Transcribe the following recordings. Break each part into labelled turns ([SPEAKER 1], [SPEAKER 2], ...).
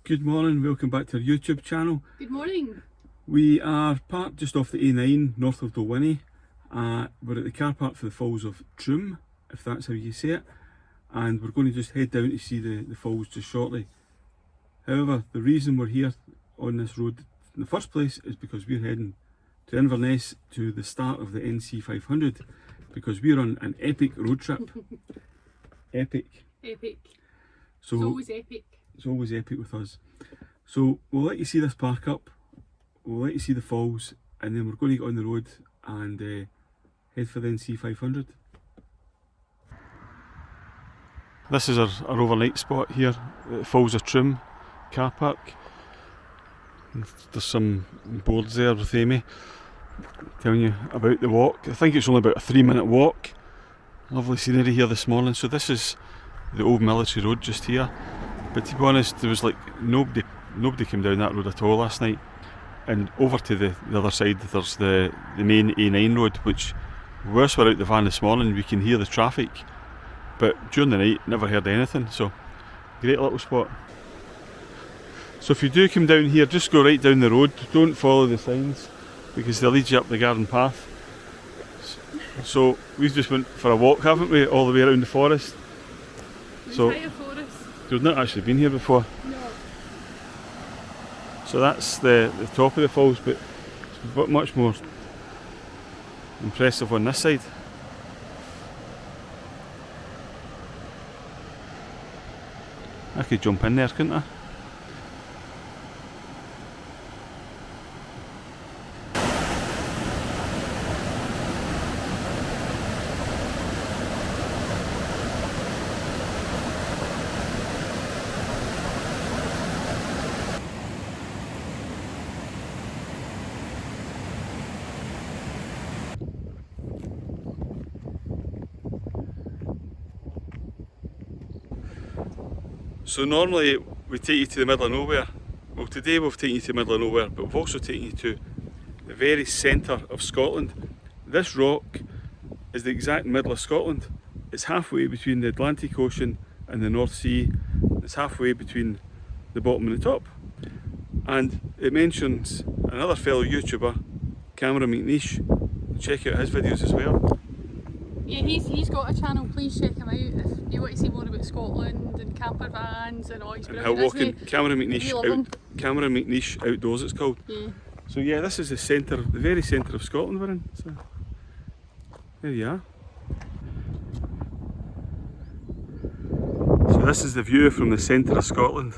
[SPEAKER 1] Good morning, welcome back to our YouTube channel.
[SPEAKER 2] Good morning.
[SPEAKER 1] We are parked just off the A9 north of Dalwhinnie. We're at the car park for the falls of Truim, if that's how you say it, and we're going to just head down to see the falls just shortly. However, the reason we're here on this road in the first place is because we're heading to Inverness to the start of the NC500 because we're on an epic road trip. Epic.
[SPEAKER 2] Epic.
[SPEAKER 1] So,
[SPEAKER 2] it's always epic.
[SPEAKER 1] It's always epic with us. So we'll let you see this park up, we'll let you see the falls, and then we're going to get on the road and head for the NC500. This is our overnight spot here at the Falls of Truim car park. There's some boards there with Amy telling you about the walk. I think it's only about a 3-minute walk. Lovely scenery here this morning. So this is the old military road just here. But to be honest, there was like nobody came down that road at all last night. And over to the other side there's the main A9 road, which whilst we're out the van this morning we can hear the traffic, but during the night never heard anything. So great little spot. So if you do come down here, just go right down the road, don't follow the signs because they'll lead you up the garden path. So we've just went for a walk, haven't we, all the way around the forest. So we've not actually been here before.
[SPEAKER 2] No.
[SPEAKER 1] So that's the top of the falls, but it's much more impressive on this side. I could jump in there, couldn't I? So normally we take you to the middle of nowhere. Well, today we've taken you to the middle of nowhere, but we've also taken you to the very centre of Scotland. This rock is the exact middle of Scotland. It's halfway between the Atlantic Ocean and the North Sea. It's halfway between the bottom and the top. And it mentions another fellow YouTuber, Cameron McNeish. Check out his videos as well.
[SPEAKER 2] Yeah, he's got a channel, please check him out if you want to see more about Scotland and campervans and all. He's
[SPEAKER 1] and how walking, Cameron McNeish Outdoors it's called.
[SPEAKER 2] Yeah.
[SPEAKER 1] So yeah, this is the centre, the very centre of Scotland we're in. So there you are. So this is the view from the centre of Scotland.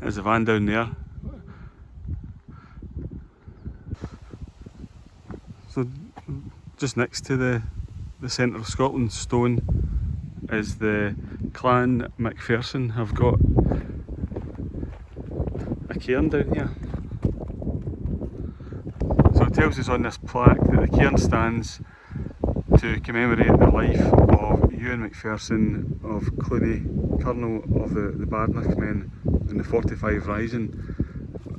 [SPEAKER 1] There's a van down there. So just next to the centre of Scotland stone is the Clan McPherson have got a cairn down here. So it tells us on this plaque that the cairn stands to commemorate the life of Ewan McPherson of Cluny, Colonel of the Vanlifeuk men in the 45 Rising.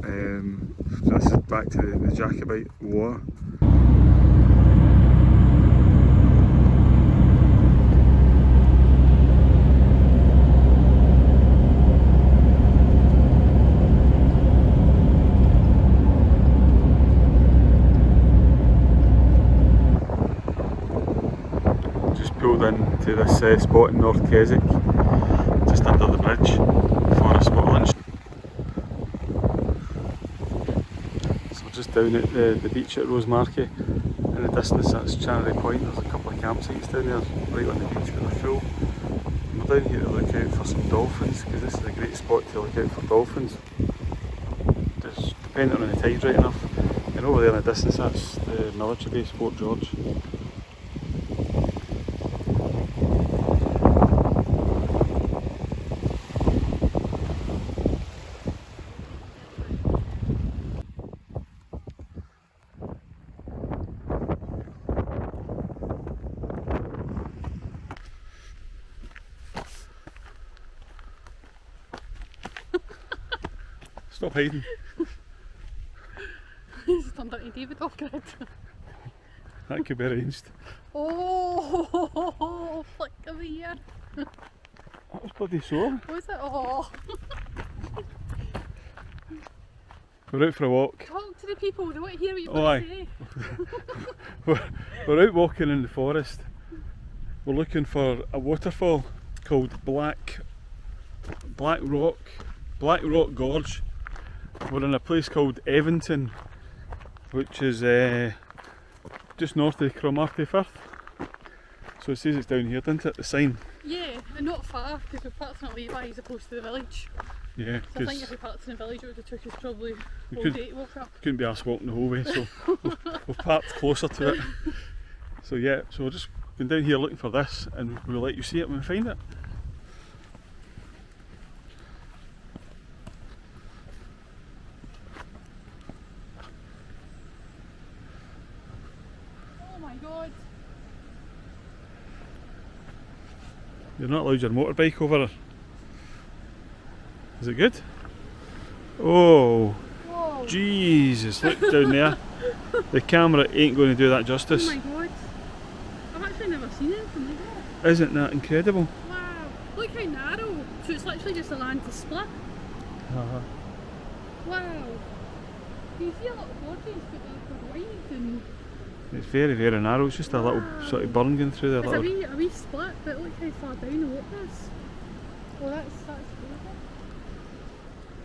[SPEAKER 1] So this is back to the Jacobite War. Pulled into this spot in North Keswick, just under the bridge for a spot of lunch. So we're just down at the beach at Rosemarkie. In the distance that's Channery Point. There's a couple of campsites down there right on the beach but they're full. And we're down here to look out for some dolphins because this is a great spot to look out for dolphins. Just depending on the tide right enough. And over there in the distance that's the military base, Fort George. Stop hiding.
[SPEAKER 2] He's turned into David off grid.
[SPEAKER 1] That could be arranged.
[SPEAKER 2] Oh, flick of the year.
[SPEAKER 1] That was bloody sore.
[SPEAKER 2] Was it? Oh.
[SPEAKER 1] We're out for a walk.
[SPEAKER 2] Talk to the people, they want to hear what you've
[SPEAKER 1] Oh,
[SPEAKER 2] got
[SPEAKER 1] aye.
[SPEAKER 2] to say.
[SPEAKER 1] We're out walking in the forest. We're looking for a waterfall called Black Rock Gorge. We're in a place called Eventon, which is just north of Cromarty Firth. So it says it's down here, doesn't it? The sign.
[SPEAKER 2] Yeah, and not far, because we're parked in a lay-by as opposed to the village.
[SPEAKER 1] Yeah,
[SPEAKER 2] So I think if we parked in the village, it would have took us probably
[SPEAKER 1] We
[SPEAKER 2] all
[SPEAKER 1] could-
[SPEAKER 2] day to walk up.
[SPEAKER 1] couldn't be arsed walking the whole way, so we've parked closer to it. So yeah, so we're just been down here looking for this, and we'll let you see it when we find it.
[SPEAKER 2] Oh my god.
[SPEAKER 1] You're not allowed your motorbike over there. Is it good? Oh,
[SPEAKER 2] Whoa.
[SPEAKER 1] Jesus, look down there. The camera ain't going to do that justice.
[SPEAKER 2] Oh my god. I've actually never seen anything like that.
[SPEAKER 1] Isn't that incredible?
[SPEAKER 2] Wow. Look how narrow. So it's literally just a land to split.
[SPEAKER 1] Uh-huh.
[SPEAKER 2] Wow. You see a lot of gorges, but they're wide and
[SPEAKER 1] It's very, very narrow. It's just a little sort of burn going through there.
[SPEAKER 2] it's
[SPEAKER 1] Little...
[SPEAKER 2] a wee split, but look how far down the water is. Well, that's beautiful.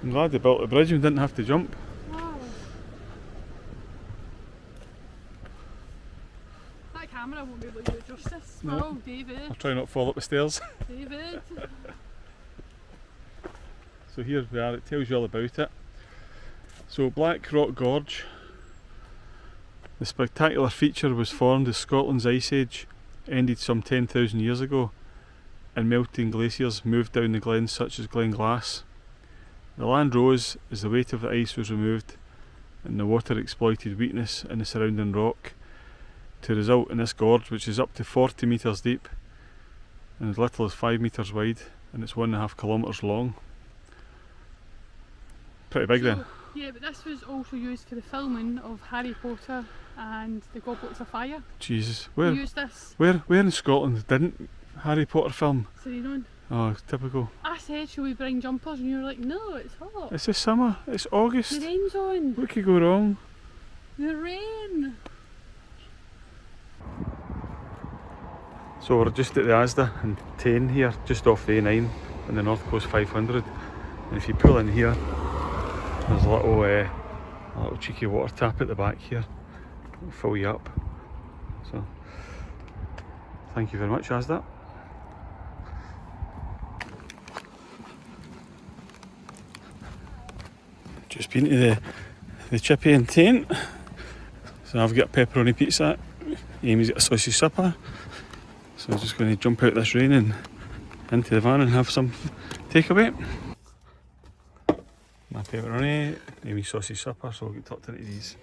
[SPEAKER 1] I'm glad they built the bridge and didn't have to jump.
[SPEAKER 2] Wow. That camera won't be able to do it justice.
[SPEAKER 1] No.
[SPEAKER 2] Oh, David.
[SPEAKER 1] I'll try not to fall up the stairs.
[SPEAKER 2] David.
[SPEAKER 1] So here we are, it tells you all about it. So Black Rock Gorge. The spectacular feature was formed as Scotland's ice age ended some 10,000 years ago and melting glaciers moved down the glens such as Glen Glass. The land rose as the weight of the ice was removed and the water exploited weakness in the surrounding rock to result in this gorge, which is up to 40 metres deep and as little as 5 metres wide, and it's 1.5 kilometres long. Pretty big then.
[SPEAKER 2] Yeah, but this was also used for the filming of Harry Potter and the Goblets of Fire.
[SPEAKER 1] Jesus,
[SPEAKER 2] We
[SPEAKER 1] where
[SPEAKER 2] used this,
[SPEAKER 1] where in Scotland didn't Harry Potter film?
[SPEAKER 2] so you know.
[SPEAKER 1] Oh, typical.
[SPEAKER 2] I said, shall we bring jumpers? And you were like, no, it's hot.
[SPEAKER 1] It's the summer, it's
[SPEAKER 2] The
[SPEAKER 1] August.
[SPEAKER 2] rain's on.
[SPEAKER 1] What could go wrong?
[SPEAKER 2] The rain.
[SPEAKER 1] So we're just at the Asda in Tain here, just off the A9 on the North Coast 500. And if you pull in here, there's a little cheeky water tap at the back here. It'll fill you up. So, thank you very much, Asda. Just been to the Chippy in Tain. So I've got a pepperoni pizza. Amy's got a sausage supper. So I'm just going to jump out this rain and into the van and have some takeaway. My pepperoni, Amy's sausage supper, so I'll get tucked into these.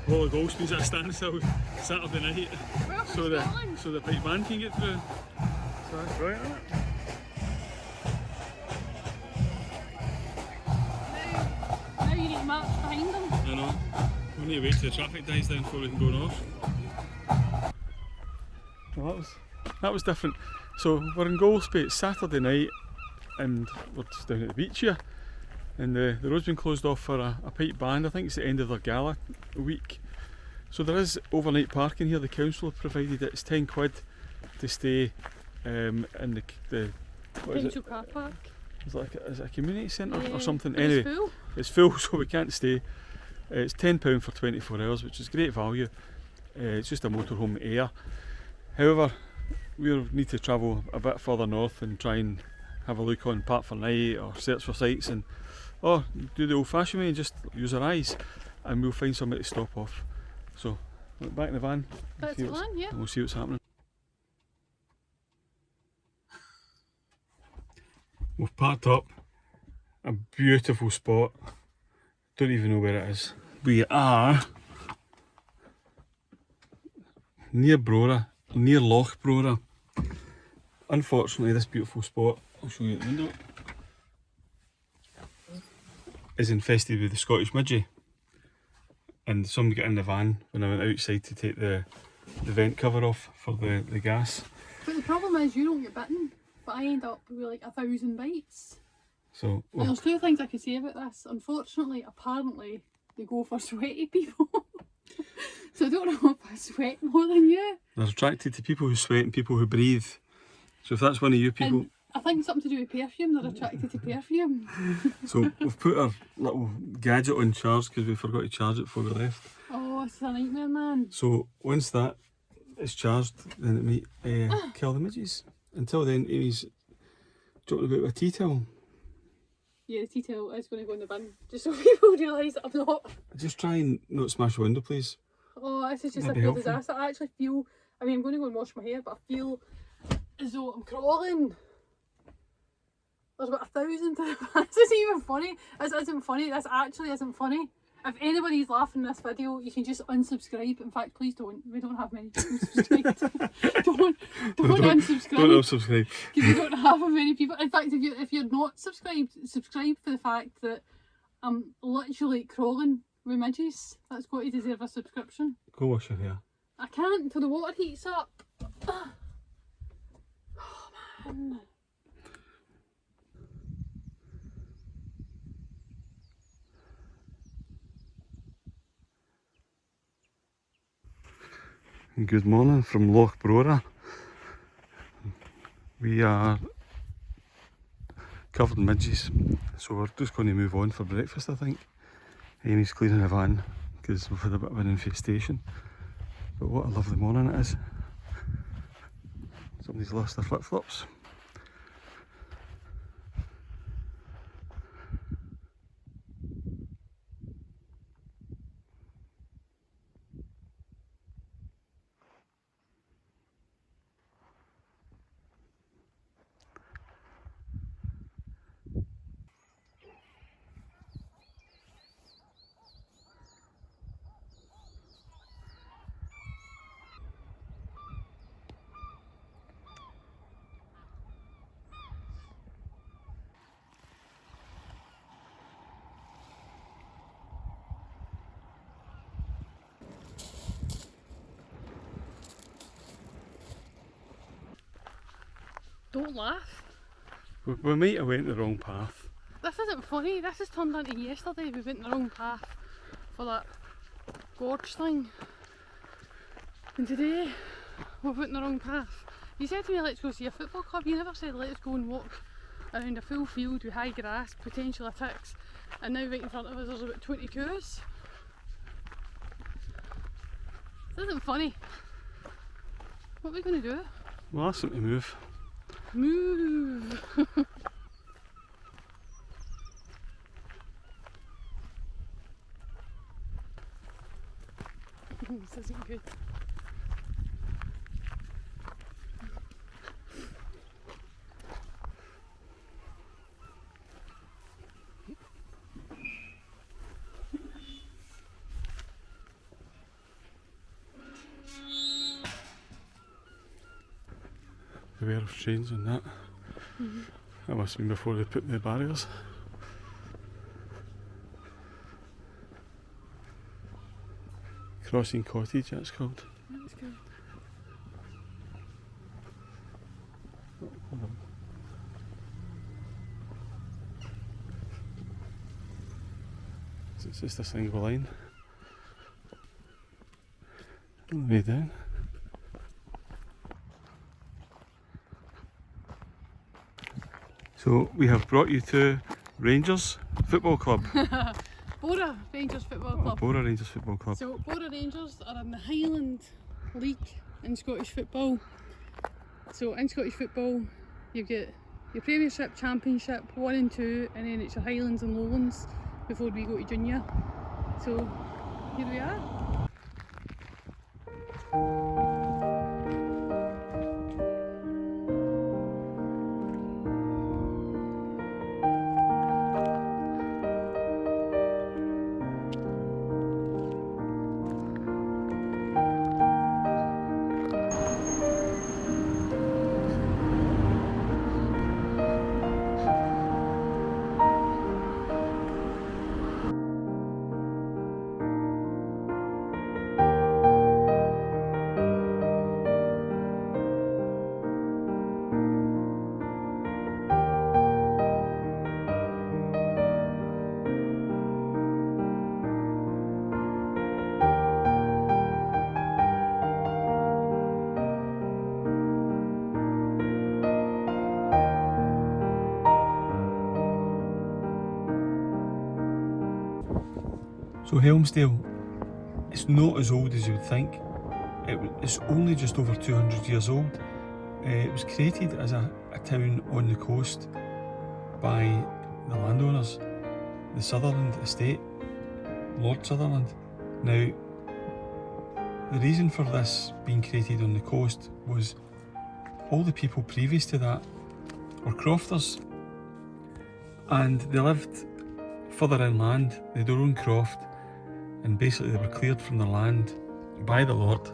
[SPEAKER 1] Whaligoe Steps at a standstill Saturday night,
[SPEAKER 2] Welcome
[SPEAKER 1] so the bike van can get through. So that's brilliant, isn't it?
[SPEAKER 2] Now you need to march behind them.
[SPEAKER 1] I know. We need to wait till the traffic dies down before we can go north. Well, that was different. So we're in Golspie, it's Saturday night and we're just down at the beach here. And the road's been closed off for a pipe band. I think it's the end of their gala week. So there is overnight parking here. The council have provided it. It's £10 to stay in the what is it?
[SPEAKER 2] Potential car park.
[SPEAKER 1] Is it a community centre
[SPEAKER 2] Yeah,
[SPEAKER 1] or something?
[SPEAKER 2] but
[SPEAKER 1] Anyway,
[SPEAKER 2] it's full.
[SPEAKER 1] it's full, so we can't stay. It's £10 for 24 hours, which is great value. It's just a motorhome air. However, we need to travel a bit further north and try and have a look on Park for Night or search for sites, and do the old fashioned way and just use our eyes, and we'll find somebody to stop off. So back in the van.
[SPEAKER 2] That's the plan, yeah.
[SPEAKER 1] And we'll see what's happening. We've parked up a beautiful spot. Don't even know where it is. We are near Brora, near Loch Brora. Unfortunately, this beautiful spot, I'll show you at the window, is infested with the Scottish midgie. And somebody got in the van when I went outside to take the vent cover off for the gas.
[SPEAKER 2] But the problem is you don't get bitten, but I end up with like 1,000 bites.
[SPEAKER 1] So
[SPEAKER 2] Now, there's two things I could say about this. Unfortunately, apparently, they go for sweaty people. So I don't know if I sweat more than you.
[SPEAKER 1] they're attracted to people who sweat and people who breathe. So if that's one of you people...
[SPEAKER 2] And I think something to do with perfume, they're attracted to perfume.
[SPEAKER 1] So we've put our little gadget on charge because we forgot to charge it before we left.
[SPEAKER 2] Oh, it's a nightmare, man.
[SPEAKER 1] So once that is charged, then it might kill the midges. Until then, Amy's talking about a tea towel.
[SPEAKER 2] Yeah, the tea towel is going to go in the bin, just so people realise that I'm not...
[SPEAKER 1] Just try and not smash the window, please.
[SPEAKER 2] Oh, this is just
[SPEAKER 1] That'd
[SPEAKER 2] a
[SPEAKER 1] be
[SPEAKER 2] real
[SPEAKER 1] helpful.
[SPEAKER 2] disaster. I actually feel... I mean, I'm going to go and wash my hair, but I feel as though I'm crawling. There's about 1,000 to the back. This isn't even funny. This isn't funny. This actually isn't funny. If anybody's laughing in this video, you can just unsubscribe. In fact, please don't. We don't have many people subscribed. don't unsubscribe.
[SPEAKER 1] Don't unsubscribe.
[SPEAKER 2] Because we don't have many people. In fact, if you're not subscribed, subscribe for the fact that I'm literally crawling with midges. That's got to deserve a subscription.
[SPEAKER 1] Go wash your hair.
[SPEAKER 2] I can't until the water heats up. Oh man.
[SPEAKER 1] Good morning from Loch Brora. We are covered in midges, so we're just going to move on for breakfast, I think. Amy's cleaning the van because we've had a bit of an infestation. But what a lovely morning it is. Somebody's lost their flip-flops.
[SPEAKER 2] Don't laugh.
[SPEAKER 1] We might have went the wrong path.
[SPEAKER 2] This isn't funny. This has turned into yesterday. We went the wrong path for that gorge thing. And today we went the wrong path. You said to me, let's go see a football club. You never said let's go and walk around a full field with high grass, potential of ticks. And now right in front of us there's about 20 cows. This isn't funny. What are we going to do?
[SPEAKER 1] We'll ask them to move.
[SPEAKER 2] Move! This isn't good.
[SPEAKER 1] Beware of trains and that. That must have been before they put the barriers. Crossing Cottage, that's called.
[SPEAKER 2] Let's go.
[SPEAKER 1] So it's just a single line. All the way down. So we have brought you to Rangers Football Club.
[SPEAKER 2] Bora Rangers Football Club.
[SPEAKER 1] Bora Rangers Football Club.
[SPEAKER 2] So Bora Rangers are in the Highland League in Scottish football. So in Scottish football you get your Premiership, Championship, 1 and 2, and then it's your Highlands and Lowlands before we go to Junior. So here we are.
[SPEAKER 1] So Helmsdale, it's not as old as you would think. It's only just over 200 years old. It was created as a town on the coast by the landowners, the Sutherland estate, Lord Sutherland. Now, the reason for this being created on the coast was all the people previous to that were crofters, and they lived further inland. They had their own croft, and basically they were cleared from the land by the Lord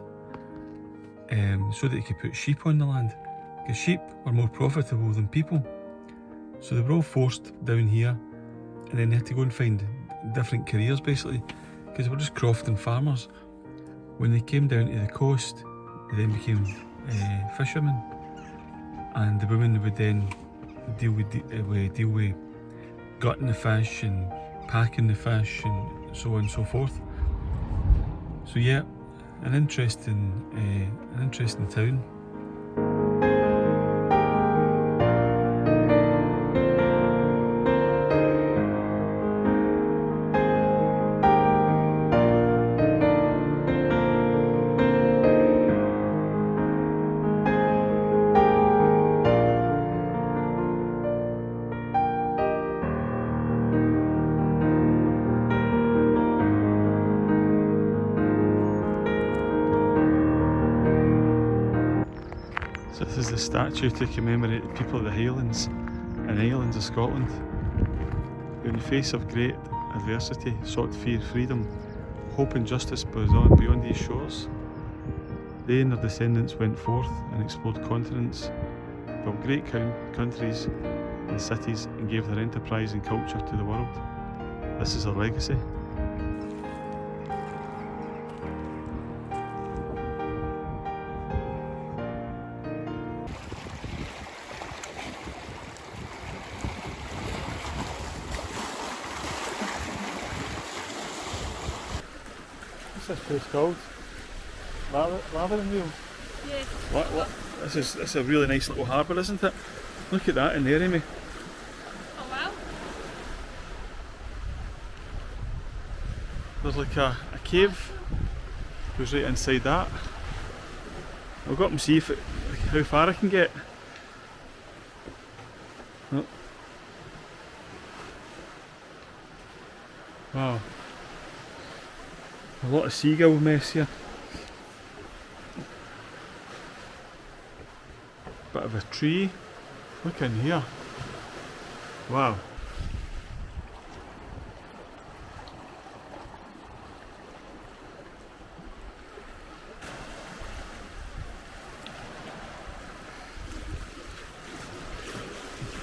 [SPEAKER 1] so that he could put sheep on the land, because sheep were more profitable than people. So they were all forced down here, and then they had to go and find different careers basically, because they were just crofting farmers. When they came down to the coast, they then became fishermen, and the women would then deal with gutting the fish and packing the fish and so on and so forth. So yeah, an interesting town. So this is the statue to commemorate the people of the Highlands and Islands of Scotland, who in the face of great adversity sought freedom, hope and justice beyond these shores. They and their descendants went forth and explored continents, built great countries and cities, and gave their enterprise and culture to the world. This is their legacy. What's this place called? Lathering Wheel?
[SPEAKER 2] Yeah.
[SPEAKER 1] This is a really nice little harbour, isn't it? Look at that in there, Amy.
[SPEAKER 2] Oh wow.
[SPEAKER 1] There's like a cave goes right inside that. I'll go up and see how far I can get. Oh. Wow. A lot of seagull mess here. Bit of a tree. Look in here. Wow.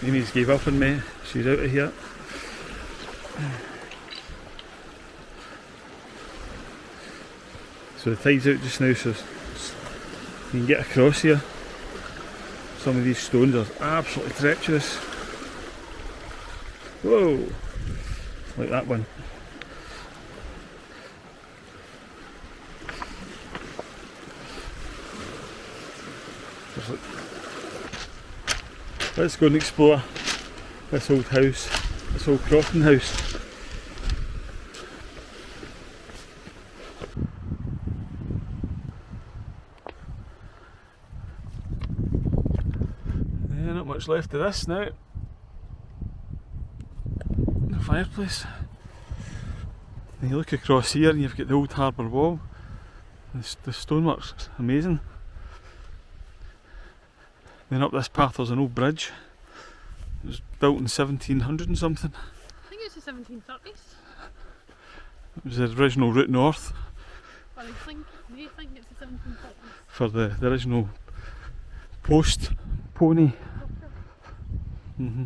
[SPEAKER 1] Amy's gave up on me. She's out of here. So the tide's out just now, so you can get across here. Some of these stones are absolutely treacherous. Whoa! Like that one. Let's go and explore this old house, this old crossing house. Yeah, not much left of this now. The fireplace. And you look across here and you've got the old harbour wall. The stonework's amazing. Then up this path there's an old bridge. It was built in 1700 and something.
[SPEAKER 2] I think it's the 1730s.
[SPEAKER 1] It was the original route north.
[SPEAKER 2] But they think it's the 1730s.
[SPEAKER 1] For the original post pony. Mm-hmm.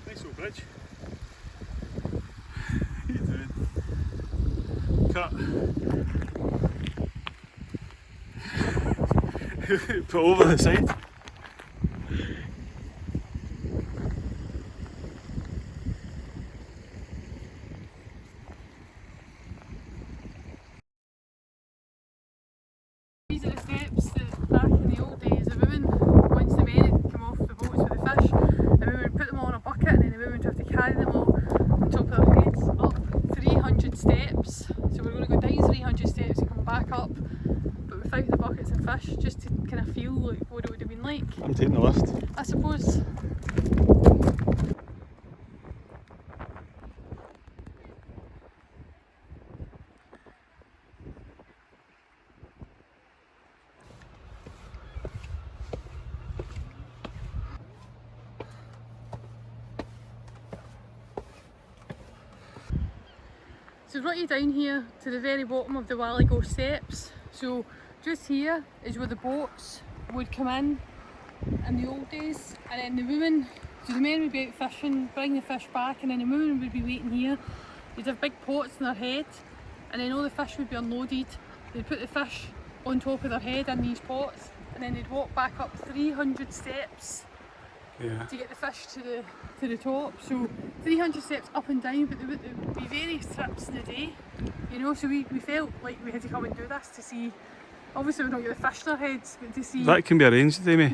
[SPEAKER 1] Nice old bridge. What are you doing? Cut. Put over the side.
[SPEAKER 2] These are the steps that back in the old days, the women, once the men had come off the boats with the fish, the women would put them all in a bucket and then the women would have to carry them all on top of their heads up 300 steps. So we're going to go down 300 steps and come back up, but without the buckets and fish, just to kind of feel like what it would have been like.
[SPEAKER 1] I'm taking the lift.
[SPEAKER 2] I suppose. So we've brought you down here to the very bottom of the Whaligoe Steps. So just here is where the boats would come in the old days, and then the women, so the men would be out fishing, bring the fish back, and then the women would be waiting here. They'd have big pots in their head, and then all the fish would be unloaded. They'd put the fish on top of their head in these pots, and then they'd walk back up 300 steps to get the fish to the top. So 300 steps up and down, but there would be various trips in the day, you know, so we felt like we had to come and do this to see, obviously we don't get the fish in our heads, but to see...
[SPEAKER 1] That can be arranged, Amy.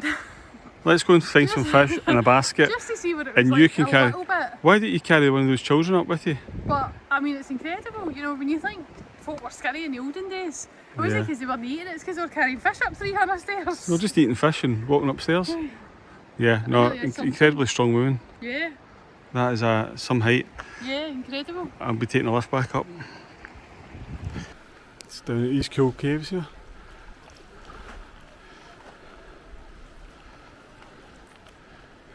[SPEAKER 1] Let's go and find some fish in a basket.
[SPEAKER 2] Just to see what it was
[SPEAKER 1] and
[SPEAKER 2] like
[SPEAKER 1] you can
[SPEAKER 2] a
[SPEAKER 1] carry.
[SPEAKER 2] little bit.
[SPEAKER 1] Why don't you carry one of those children up with you?
[SPEAKER 2] But I mean, it's incredible, you know, when you think folk were scary in the olden days. It wasn't because they weren't eating it, it's because they were carrying fish up 300 stairs.
[SPEAKER 1] They're just eating fish and walking upstairs. Yeah, no,
[SPEAKER 2] Really,
[SPEAKER 1] incredibly strong woman.
[SPEAKER 2] Yeah.
[SPEAKER 1] That is some height.
[SPEAKER 2] Yeah, incredible.
[SPEAKER 1] I'll be taking the lift back up. It's down at these cool caves here.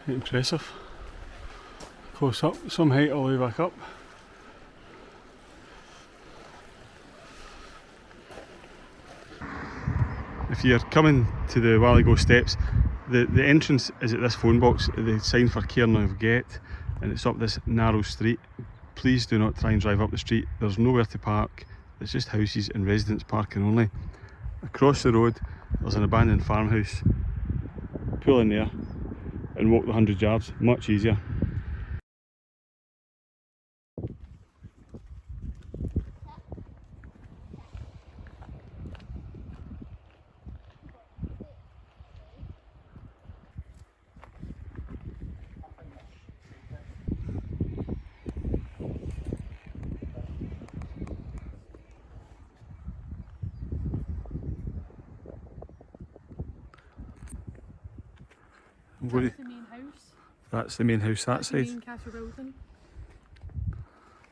[SPEAKER 1] Impressive. Close up, some height all the way back up. If you're coming to the Whaligoe Steps, the entrance is at this phone box, the sign for Cairnavgate, and it's up this narrow street. Please do not try and drive up the street, there's nowhere to park, it's just houses and residents parking only. Across the road there's an abandoned farmhouse. Pull in there and walk the 100 yards, much easier.
[SPEAKER 2] That's the main house.
[SPEAKER 1] That's the main house that
[SPEAKER 2] That's the
[SPEAKER 1] side.
[SPEAKER 2] main castle building.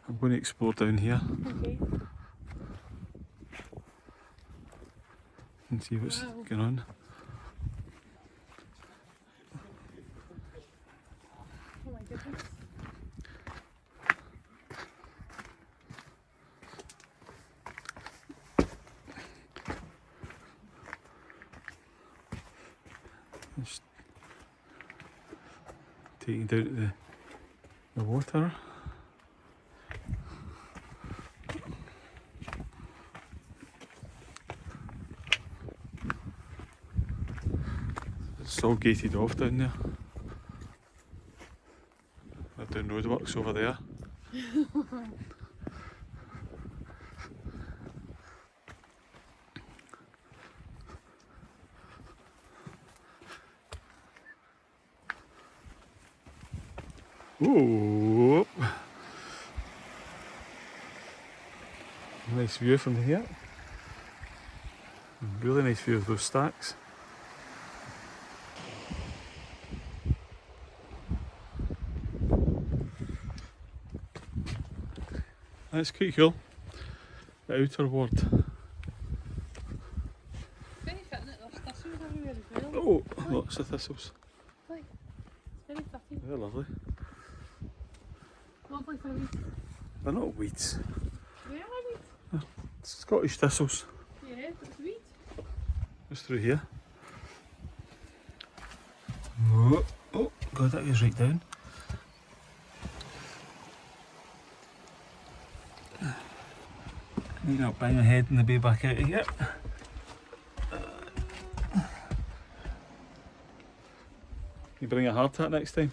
[SPEAKER 1] I'm going to explore down here
[SPEAKER 2] Okay.
[SPEAKER 1] and see what's going on.
[SPEAKER 2] Oh my goodness.
[SPEAKER 1] taking down to the water. It's all gated off down there. They're doing roadworks over there. Ooh. Nice view from here. Really nice view of those stacks. That's quite cool. The outer ward.
[SPEAKER 2] Very fitting it, there's thistles everywhere as well.
[SPEAKER 1] Oh, lots of thistles.
[SPEAKER 2] Like, it's very fitting.
[SPEAKER 1] They're lovely.
[SPEAKER 2] Lovely for weeds.
[SPEAKER 1] They're not weeds.
[SPEAKER 2] They are weeds.
[SPEAKER 1] Scottish thistles.
[SPEAKER 2] Yeah, it's weeds.
[SPEAKER 1] Just through here. Oh, oh, God, that goes right down. Need not bang my head and the way back out of here. You bring a hard hat next time.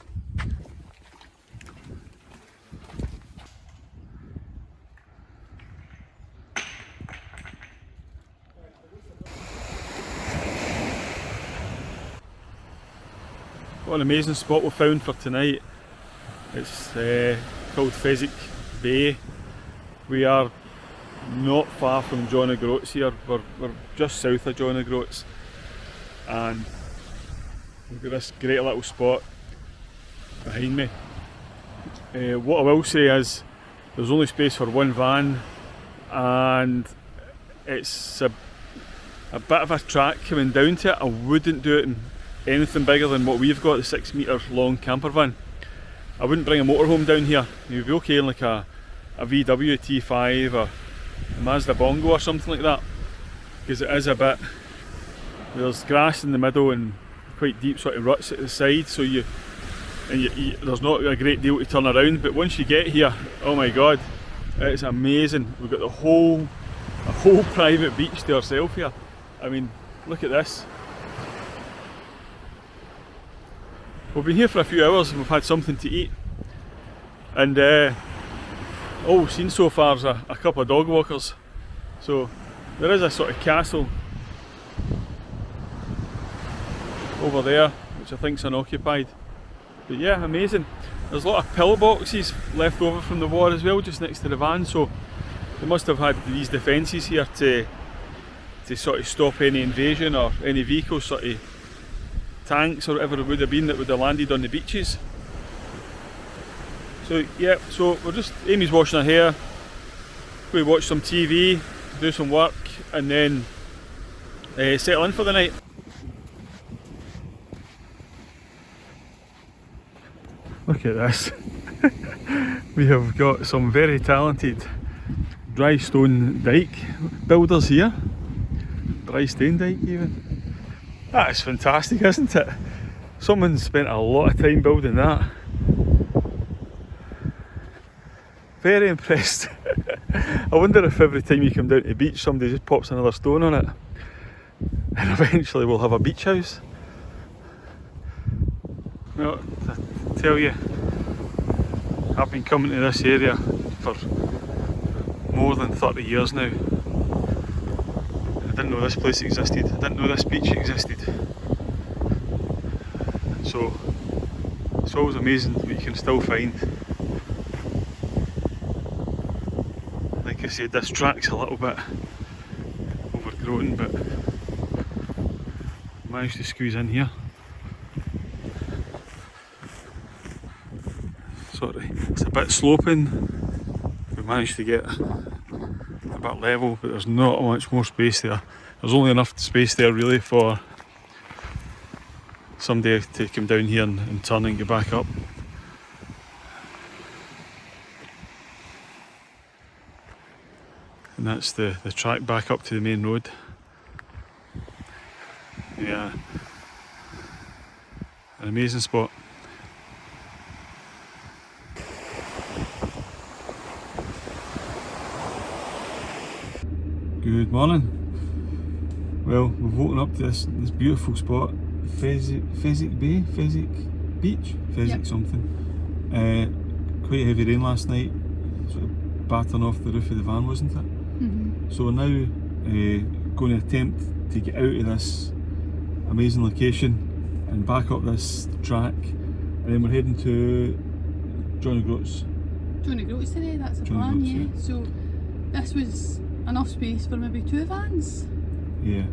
[SPEAKER 1] What an amazing spot we found for tonight. It's called Pheasant Bay. We are not far from John O Groats here. We're just south of John O Groats, and we've got this great little spot behind me. What I will say is there's only space for one van, and it's a bit of a track coming down to it. I wouldn't do it in anything bigger than what we've got, the 6 metre long camper van. I wouldn't bring a motorhome down here. You'd be okay in like a VW T5 or a Mazda Bongo or something like that, because it is a bit, there's grass in the middle and quite deep sort of ruts at the side, so there's not a great deal to turn around. But once you get here, oh my god, it's amazing. We've got a whole private beach to ourselves here. I mean, look at this. We've been here for a few hours and we've had something to eat, and all we've seen so far is a couple of dog walkers. So there is a sort of castle over there which I think is unoccupied. But yeah, amazing. There's a lot of pillboxes left over from the war as well, just next to the van, so they must have had these defences here to sort of stop any invasion or any vehicles, sort of tanks or whatever it would have been that would have landed on the beaches. So yeah, so we're just, Amy's washing her hair, we watch some TV, do some work, and then settle in for the night. Look at this. We have got some very talented dry stone dike builders here. Dry stone dike even. That is fantastic, isn't it? Someone spent a lot of time building that. Very impressed. I wonder if every time you come down to the beach somebody just pops another stone on it, and eventually we'll have a beach house. Well, I tell you, I've been coming to this area for more than 30 years now. I didn't know this place existed, I didn't know this beach existed. So it's always amazing what you can still find. Like I said, this track's a little bit overgrown, but I managed to squeeze in here. Sorry, it's a bit sloping. We managed to get a bit level, but there's not much more space there. There's only enough space there really for somebody to come down here and turn and get back up. And that's the track back up to the main road. Yeah, an amazing spot. Morning. Well, we've woken up to this beautiful spot, Pheasant Beach,
[SPEAKER 2] Yep.
[SPEAKER 1] something. Quite heavy rain last night, sort of battering off the roof of the van, wasn't it?
[SPEAKER 2] Mm-hmm.
[SPEAKER 1] So we're now going to attempt to get out of this amazing location and back up this track, and then we're heading to John O Groats.
[SPEAKER 2] John O Groats today, that's the
[SPEAKER 1] John O
[SPEAKER 2] plan,
[SPEAKER 1] Groats,
[SPEAKER 2] yeah. So this was enough space for maybe 2 vans.
[SPEAKER 1] Yeah.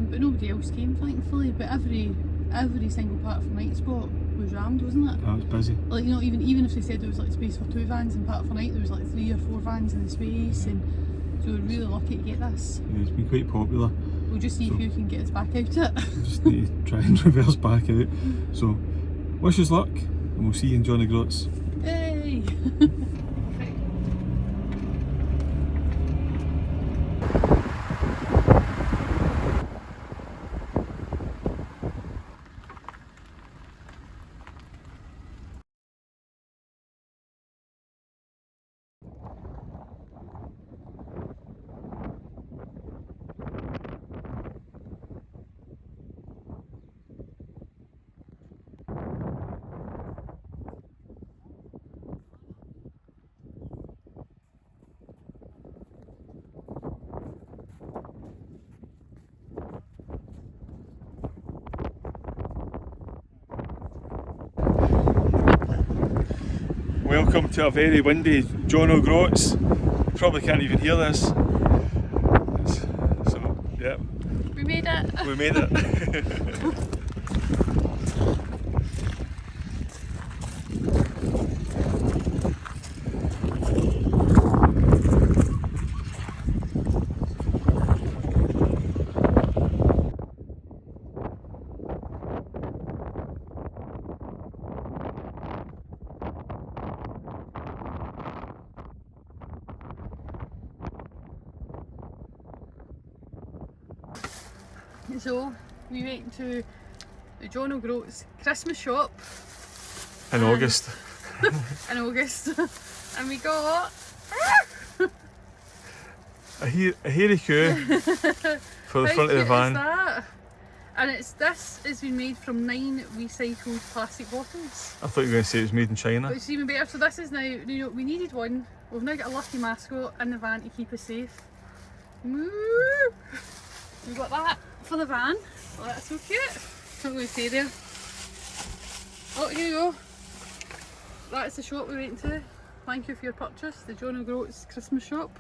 [SPEAKER 2] But nobody else came, thankfully. But every single part of the night spot was rammed, wasn't it?
[SPEAKER 1] I was busy.
[SPEAKER 2] Like, you know, even if they said there was like space for 2 vans in part of the night, there was like 3 or 4 vans in the space, and so we're really lucky to get this.
[SPEAKER 1] Yeah, it's been quite popular.
[SPEAKER 2] We'll just see if you can get us back out it.
[SPEAKER 1] We just need to try and reverse back out. So, wish us luck, and we'll see you in John O Groats.
[SPEAKER 2] Hey!
[SPEAKER 1] Welcome to a very windy John O Groats. Probably can't even hear this. So, yeah,
[SPEAKER 2] We made it!
[SPEAKER 1] we made it.
[SPEAKER 2] So we went to the John O Groats Christmas shop
[SPEAKER 1] In August.
[SPEAKER 2] in August, and we got
[SPEAKER 1] A hairy queue for the
[SPEAKER 2] how
[SPEAKER 1] front of the
[SPEAKER 2] cute
[SPEAKER 1] van.
[SPEAKER 2] is that? And this has been made from 9 recycled plastic bottles.
[SPEAKER 1] I thought you were going to say it was made in China.
[SPEAKER 2] But it's even better. So this is now, you know, we needed one. We've now got a lucky mascot in the van to keep us safe. Woo! We've got that for the van. Oh, that's so cute. I'm going to stay there. Oh, here you go. That's the shop we went to. Thank you for your purchase, the John O Groats Christmas shop.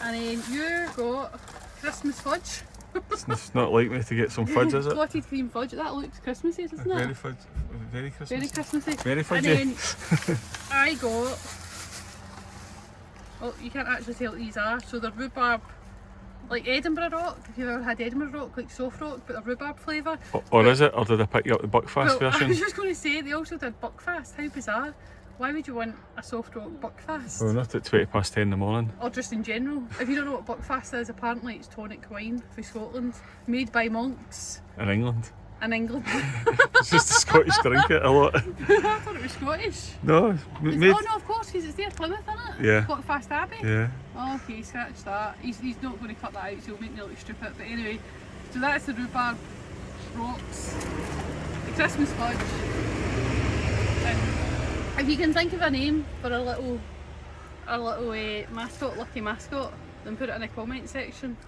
[SPEAKER 2] And then you got Christmas fudge.
[SPEAKER 1] It's not like me to get some fudge, is it?
[SPEAKER 2] Clotted cream fudge. That looks Christmassy, doesn't it?
[SPEAKER 1] Very fudge. Very Christmas.
[SPEAKER 2] Very Christmassy.
[SPEAKER 1] Very
[SPEAKER 2] And
[SPEAKER 1] fudgy.
[SPEAKER 2] then I got, well, you can't actually tell what these are, so they're rhubarb, like Edinburgh Rock, if you've ever had Edinburgh Rock, like soft rock, but they're rhubarb flavour.
[SPEAKER 1] Or is it? Or did I pick you up the Buckfast
[SPEAKER 2] Well, I
[SPEAKER 1] version?
[SPEAKER 2] was just going to say, they also did Buckfast, how bizarre. Why would you want a soft rock Buckfast?
[SPEAKER 1] Well, not at 10:20 in the morning.
[SPEAKER 2] Or just in general. If you don't know what Buckfast is, apparently it's tonic wine from Scotland, made by monks
[SPEAKER 1] In England.
[SPEAKER 2] in England.
[SPEAKER 1] It's just the Scottish drink it a lot.
[SPEAKER 2] I thought it was Scottish.
[SPEAKER 1] No, made.
[SPEAKER 2] Oh no, of course, because it's near Plymouth, isn't it?
[SPEAKER 1] Yeah.
[SPEAKER 2] Buckfast Abbey.
[SPEAKER 1] Yeah.
[SPEAKER 2] Oh, okay, scratch that. He's not going to cut that out, so he'll make me look stupid. But anyway, so that's the rhubarb rocks, the Christmas fudge. And if you can think of a name for our little mascot, lucky mascot, then put it in the comment section.